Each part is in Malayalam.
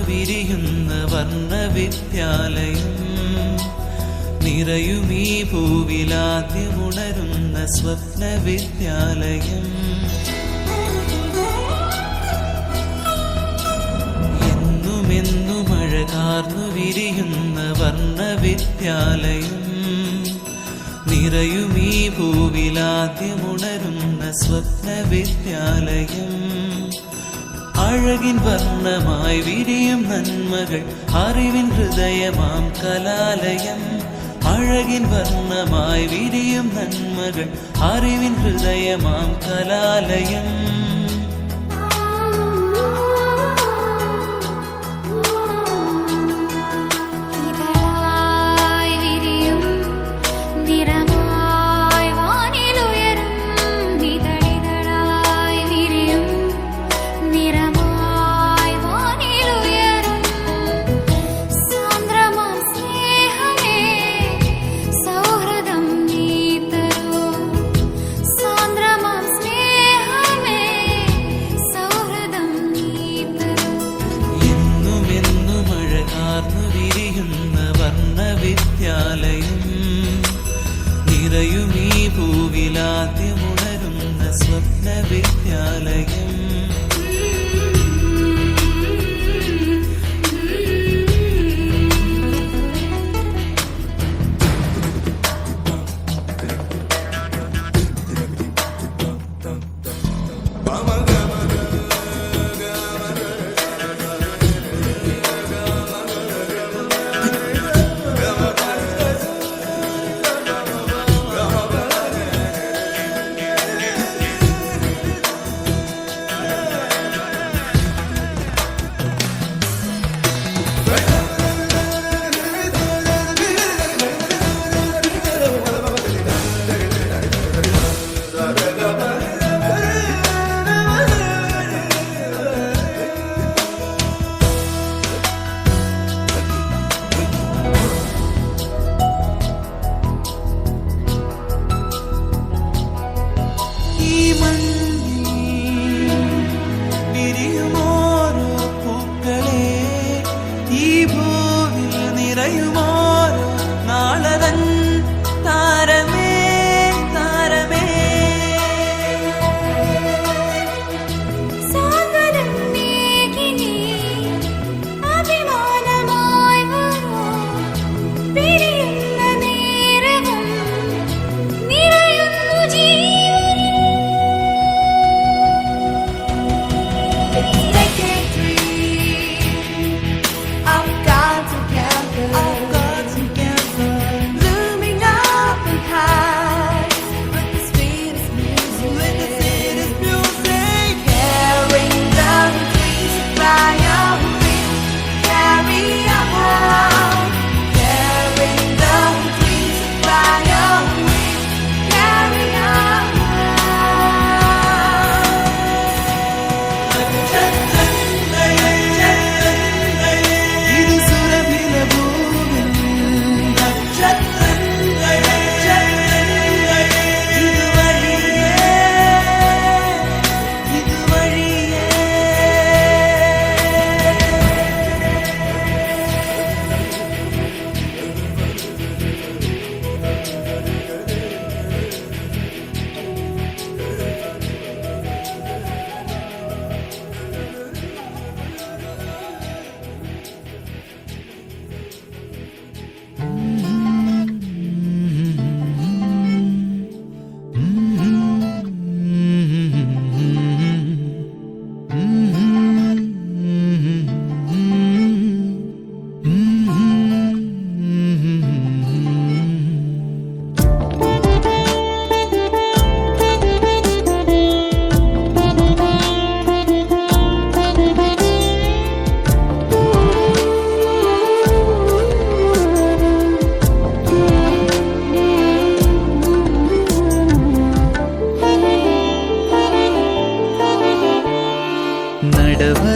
വിരിയുന്ന വർണ്ണവിദ്യാലയം, നിറയുമീ ഭൂവിലാദ്യമുണരുന്ന സ്വപ്നവിദ്യാലയം. എന്നുമെന്നും അഴകാർന്നു വിരിയുന്ന വർണ്ണവിദ്യാലയം, നിറയുമീ ഭൂവിലാദ്യമുണരുന്ന സ്വപ്നവിദ്യാലയം. അഴകിൻ വർണ്ണമായി വിരിയും നന്മകൾ അറിവിൻ ഹൃദയമാം കലാലയം. അഴകിൻ വർണ്ണമായി വിരിയും നന്മകൾ അറിവിൻ ഹൃദയമാം കലാലയം. വർണ്ണവിദ്യാലയം, നിറയുമീ ഭൂവിലാദ്യമുണരുന്ന സ്വപ്നവിദ്യാലയം.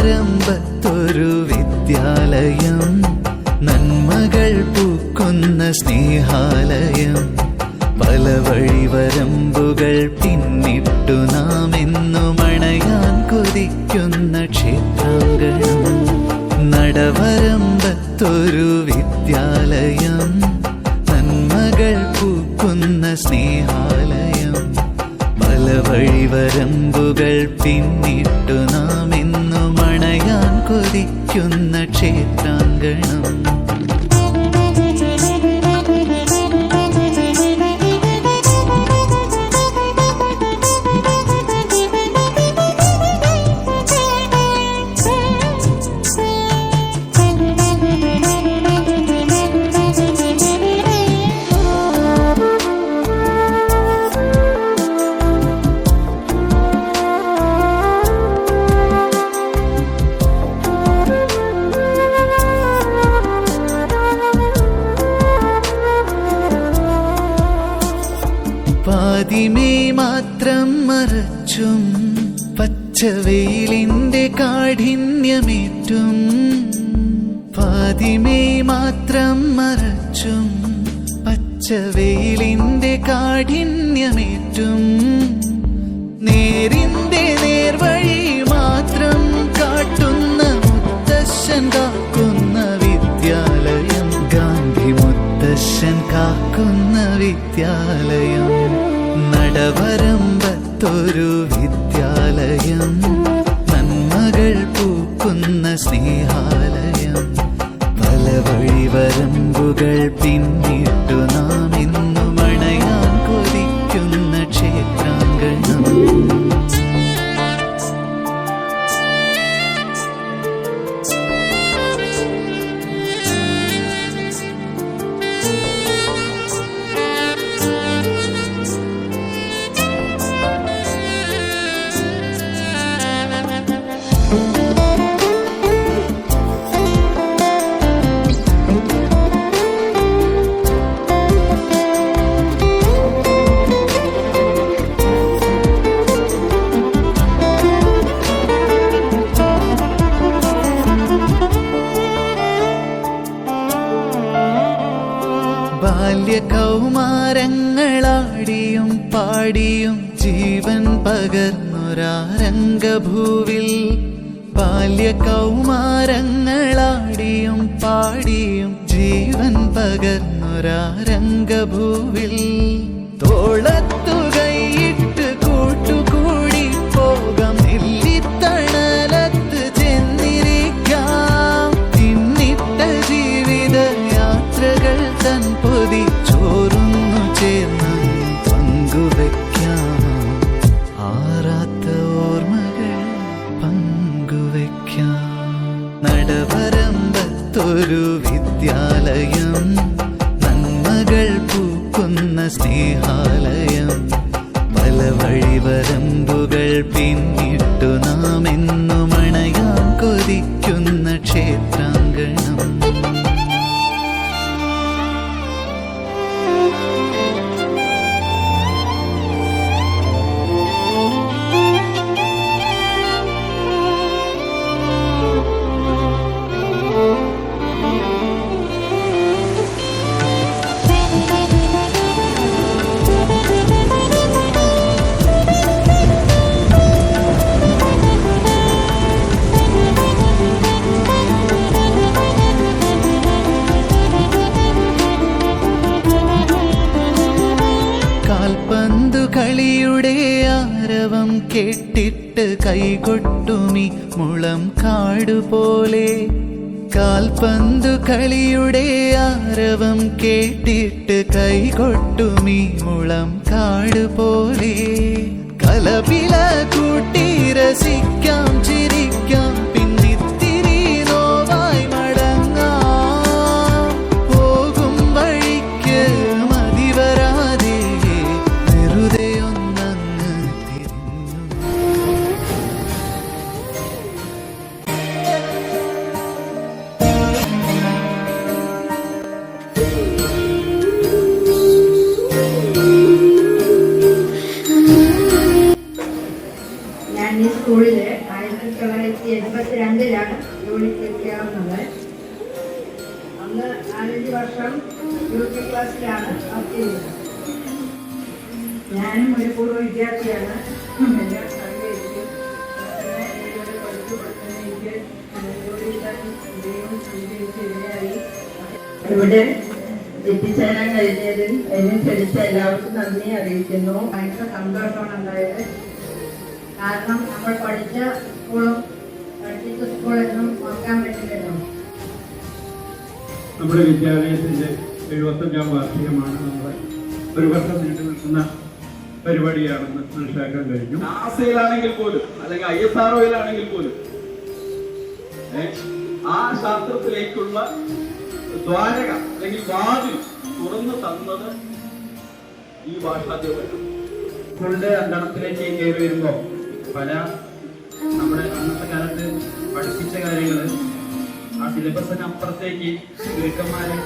നടവരമ്പത്തൊരു വിദ്യാലയം, നന്മകൾ പൂക്കുന്ന സ്നേഹാലയം. പല വഴിവരമ്പുകൾ പിന്നിട്ടു നാം എന്നും അണയാൻ കൊതിക്കുന്ന ക്ഷേത്രാങ്കണം. നടവരമ്പത്തൊരു വിദ്യാലയം, നന്മകൾ പൂക്കുന്ന സ്നേഹാലയം. പല വഴിവരമ്പുകൾ പിന്നിട്ടു നാം എന്നും അണയാൻ കൊതിക്കുന്ന ക്ഷേത്രാങ്കണം. പാതിമേ മാത്രം മറച്ചും പച്ചവെയിലിന്റെ കാഠിന്യമേറ്റും, പാതിമേ മാത്രം മറച്ചും പച്ചവെയിലിന്റെ കാഠിന്യമേറ്റും, നേരിന്റെ നേർവഴി മാത്രം കാട്ടുന്ന മുത്തശ്ശൻ കാക്കുന്ന വിദ്യാലയം, ഗാന്ധി മുത്തശ്ശൻ കാക്കുന്ന വിദ്യാലയം. നടവരമ്പത്തൊരു വിദ്യാലയം, നന്മകൾ പൂക്കുന്ന സ്നേഹാലയം. പല വഴിവരമ്പുകൾ പിന്നിട്ടു നാം ഇന്നും അണയാൻ കൊതിക്കുന്ന ക്ഷേത്രാങ്കണം. ബാല്യകൗമാരങ്ങളാടിയും പാടിയും ജീവൻ പകർന്നൊരാരംഗഭൂവിൽ, ബാല്യകൗമാരങ്ങളാടിയും പാടിയും ജീവൻ പകർന്നൊരാരംഗഭൂവിൽ, തോളത്തു കൈയിട്ട് കൂട്ടുകൂടി പോകാം, നെല്ലിത്തണലത്ത് ചെന്നിരിക്കാം, പിന്നിട്ട ജീവിത യാത്രകൾ തൻ പൊതി ചോറുന്നു ചേർന്ന് പങ്കുവയ്ക്കാം, ആറാത്ത ഓർമ്മകൾ പങ്കുവയ്ക്കാം. നടവരമ്പത്തൊരു വിദ്യാലയം, നന്മകൾ പൂക്കുന്ന സ്നേഹാലയം. പല വഴിവരമ്പുകൾ പിന്നിട്ടു നാം എന്നും അണയാൻ കൊതിക്കുന്ന ക്ഷേത്രാങ്കണം. കാൽപന്തു കളിയുടെ ആരവം കേട്ടിട്ട് കൈകൊട്ടുമി മുളം കാടുപോലെ, കാൽപന്തു കളിയുടെ ആരവം കേട്ടിട്ട് കൈകൊട്ടുമീ മുളം കാടുപോലെ. കലപില കൂട്ടി രസിക്കാം, ചിരിക്കാം, പിന്നിത്തിരി നോവായി മടങ്ങാം. പോകും വഴിക്ക് മതിവരാതെ വെറുതെ ഒന്നങ്ങ് തിരിഞ്ഞു. ഞാൻ ഈ സ്കൂളില് 1982 യൂണിറ്റ് എത്തിയാവുന്നത്. അന്ന് 4-5 വർഷം UP ക്ലാസ്സിലാണ് വർക്ക് ചെയ്തത്. ഞാനും ഒരു പൂർവ്വ വിദ്യാർത്ഥിയാണ്. എല്ലാം സർവീസിൽ പഠിച്ചു. എനിക്ക് ജോലി കിട്ടാൻ ദൈവം ഇവിടെ എത്തിച്ചേരാൻ കഴിഞ്ഞതിൽ എന്നെ ക്ഷണിച്ച എല്ലാവർക്കും നന്ദി അറിയിക്കുന്നു. ഭയങ്കര സന്തോഷമാണ് ഉണ്ടായത്. കാരണം നമ്മൾ പഠിച്ച സ്കൂളൊന്നും ഓർക്കാൻ പറ്റില്ലല്ലോ. നമ്മുടെ വിദ്യാലയത്തിൻ്റെ 75ാം വാർഷികമാണ്. നമ്മൾ ഒരു വർഷം നീണ്ടു നിൽക്കുന്ന പരിപാടിയാണെന്ന് മനസ്സിലാക്കാൻ കഴിഞ്ഞു. നാസയിലാണെങ്കിൽ പോലും അല്ലെങ്കിൽ ISROയിലാണെങ്കിൽ പോലും ആ ശാസ്ത്രത്തിലേക്കുള്ള ദ്വാരക അല്ലെങ്കിൽ വാതിൽ തുറന്നു തന്നത് ഈ ഭാഷാധ്യാപനം. സ്കൂളിന്റെ അങ്കണത്തിലേക്ക് കയറി വരുമ്പോൾ പല നമ്മുടെ അന്നത്തെ കാലത്ത് പഠിപ്പിച്ച കാര്യങ്ങൾ ആ സിലബസിന് അപ്പുറത്തേക്ക് ഗുരുക്കന്മാരെ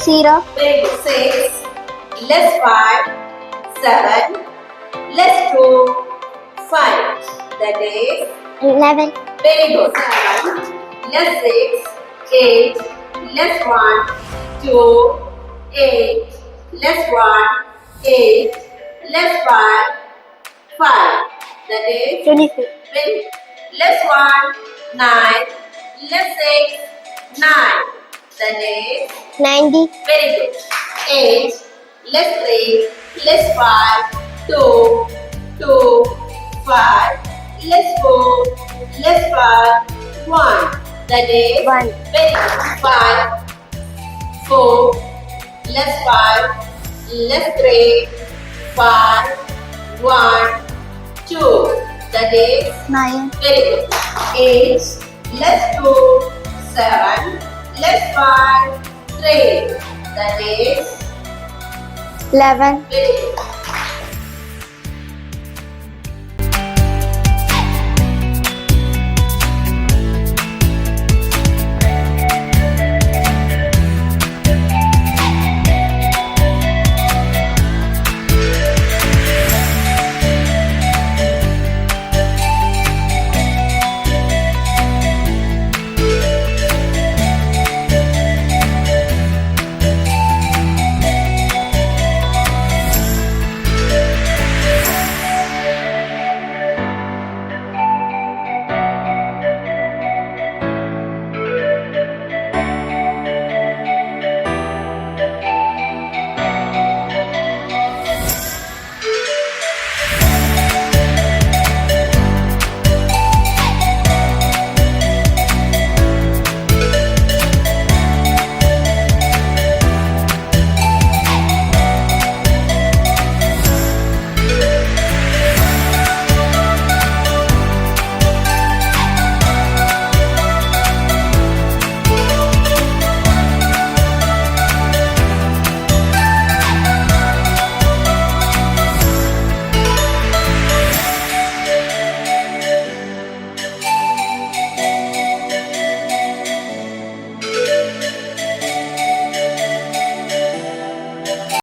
Zero. 6, less 5, 7, less 2, 5. That is 11. very good. 7, less 6, 8, less 1, 2, 8, less 1, 8, less 5, 5. That is 26. very good. Less 1, 9, less 6, 9. That is 90. very good. 8, less 3, less 5, 2, 2, 5, less 4, less 5, 1. That is 1. very good. 5, 4, less 5, less 3, 5, 1, 2. That is 9. very good. 8, less 2, 7, less 5, 3. That is 11. very good.